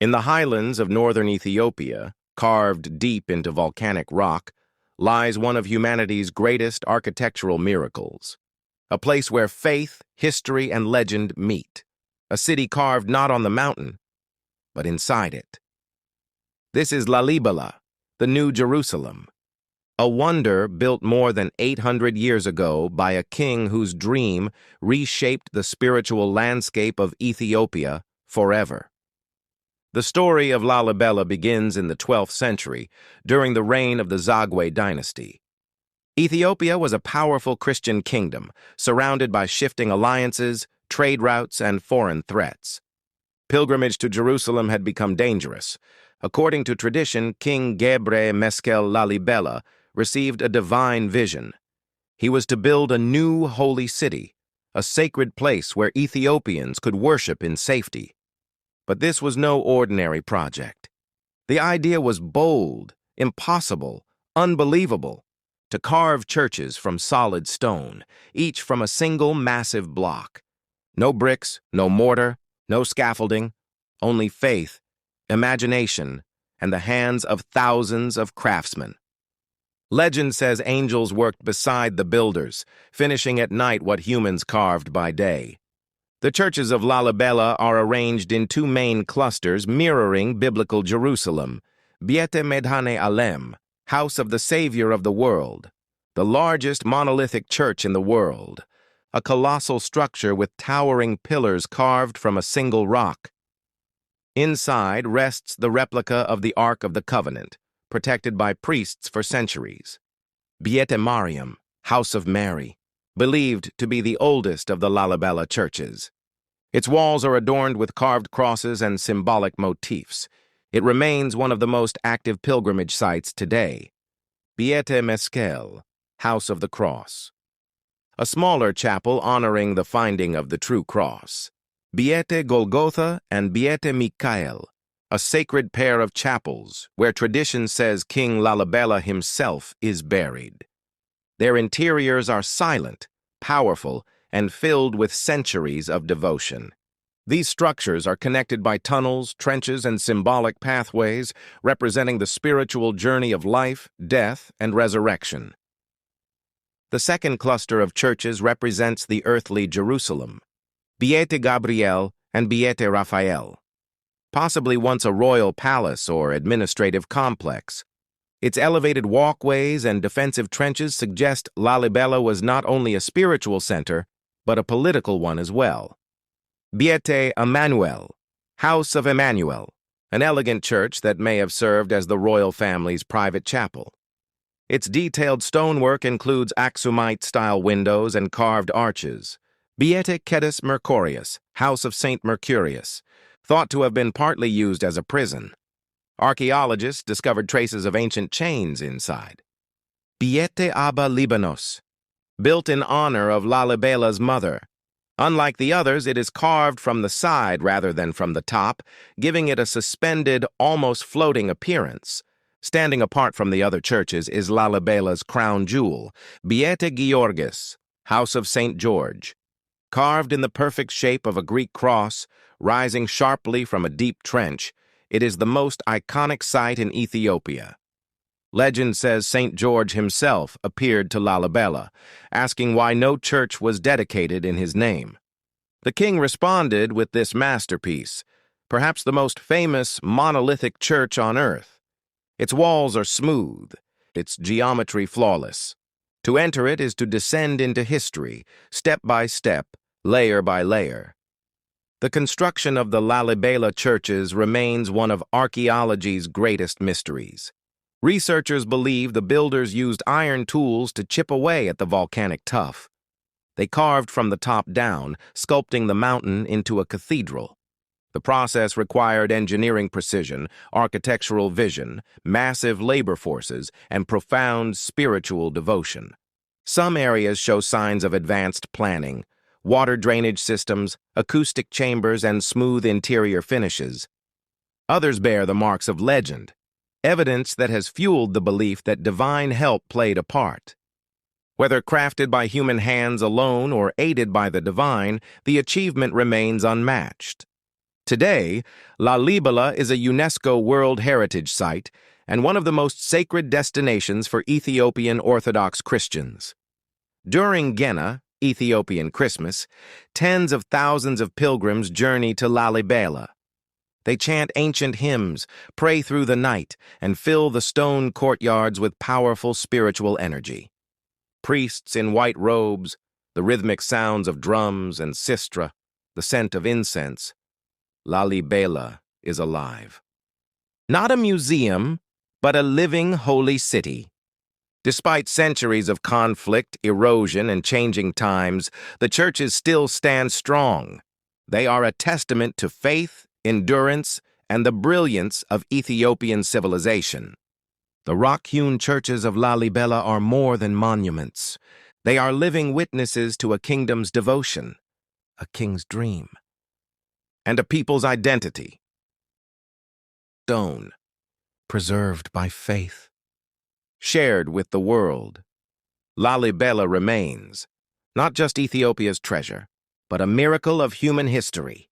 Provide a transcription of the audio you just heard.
In the highlands of northern Ethiopia, carved deep into volcanic rock, lies one of humanity's greatest architectural miracles. A place where faith, history, and legend meet. A city carved not on the mountain, but inside it. This is Lalibela, the New Jerusalem. A wonder built more than 800 years ago by a king whose dream reshaped the spiritual landscape of Ethiopia forever. The story of Lalibela begins in the 12th century, during the reign of the Zagwe dynasty. Ethiopia was a powerful Christian kingdom, surrounded by shifting alliances, trade routes, and foreign threats. Pilgrimage to Jerusalem had become dangerous. According to tradition, King Gebre Meskel Lalibela received a divine vision. He was to build a new holy city, a sacred place where Ethiopians could worship in safety. But this was no ordinary project. The idea was bold, impossible, unbelievable, to carve churches from solid stone, each from a single massive block. No bricks, no mortar, no scaffolding, only faith, imagination, and the hands of thousands of craftsmen. Legend says angels worked beside the builders, finishing at night what humans carved by day. The churches of Lalibela are arranged in two main clusters mirroring biblical Jerusalem: Beit Medhane Alem, House of the Savior of the World, the largest monolithic church in the world, a colossal structure with towering pillars carved from a single rock. Inside rests the replica of the Ark of the Covenant, protected by priests for centuries. Beit Mariam, House of Mary, believed to be the oldest of the Lalibela churches. Its walls are adorned with carved crosses and symbolic motifs. It remains one of the most active pilgrimage sites today. Beit Meskel, House of the Cross. A smaller chapel honoring the finding of the true cross. Beit Golgotha and Beit Mikael, a sacred pair of chapels where tradition says King Lalibela himself is buried. Their interiors are silent, powerful, and filled with centuries of devotion. These structures are connected by tunnels, trenches, and symbolic pathways representing the spiritual journey of life, death, and resurrection. The second cluster of churches represents the earthly Jerusalem, Beit Gabriel and Beit Raphael, possibly once a royal palace or administrative complex. Its elevated walkways and defensive trenches suggest Lalibela was not only a spiritual center, but a political one as well. Beit Emmanuel, House of Emmanuel, an elegant church that may have served as the royal family's private chapel. Its detailed stonework includes Aksumite-style windows and carved arches. Beit Kedis Mercurius, House of Saint Mercurius, thought to have been partly used as a prison. Archaeologists discovered traces of ancient chains inside. Beit Abba Libanos, built in honor of Lalibela's mother. Unlike the others, it is carved from the side rather than from the top, giving it a suspended, almost floating appearance. Standing apart from the other churches is Lalibela's crown jewel, Beit Georgis, House of St. George. Carved in the perfect shape of a Greek cross, rising sharply from a deep trench, it is the most iconic site in Ethiopia. Legend says St. George himself appeared to Lalibela, asking why no church was dedicated in his name. The king responded with this masterpiece, perhaps the most famous monolithic church on earth. Its walls are smooth, its geometry flawless. To enter it is to descend into history, step by step, layer by layer. The construction of the Lalibela churches remains one of archaeology's greatest mysteries. Researchers believe the builders used iron tools to chip away at the volcanic tuff. They carved from the top down, sculpting the mountain into a cathedral. The process required engineering precision, architectural vision, massive labor forces, and profound spiritual devotion. Some areas show signs of advanced planning: water drainage systems, acoustic chambers, and smooth interior finishes. Others bear the marks of legend, evidence that has fueled the belief that divine help played a part. Whether crafted by human hands alone or aided by the divine, the achievement remains unmatched. Today, Lalibela is a UNESCO World Heritage Site and one of the most sacred destinations for Ethiopian Orthodox Christians. During Gena, Ethiopian Christmas, tens of thousands of pilgrims journey to Lalibela. They chant ancient hymns, pray through the night, and fill the stone courtyards with powerful spiritual energy. Priests in white robes, the rhythmic sounds of drums and sistra, the scent of incense. Lalibela is alive. Not a museum, but a living holy city. Despite centuries of conflict, erosion, and changing times, the churches still stand strong. They are a testament to faith, endurance, and the brilliance of Ethiopian civilization. The rock-hewn churches of Lalibela are more than monuments. They are living witnesses to a kingdom's devotion, a king's dream, and a people's identity. Stone, preserved by faith, shared with the world. Lalibela remains, not just Ethiopia's treasure, but a miracle of human history.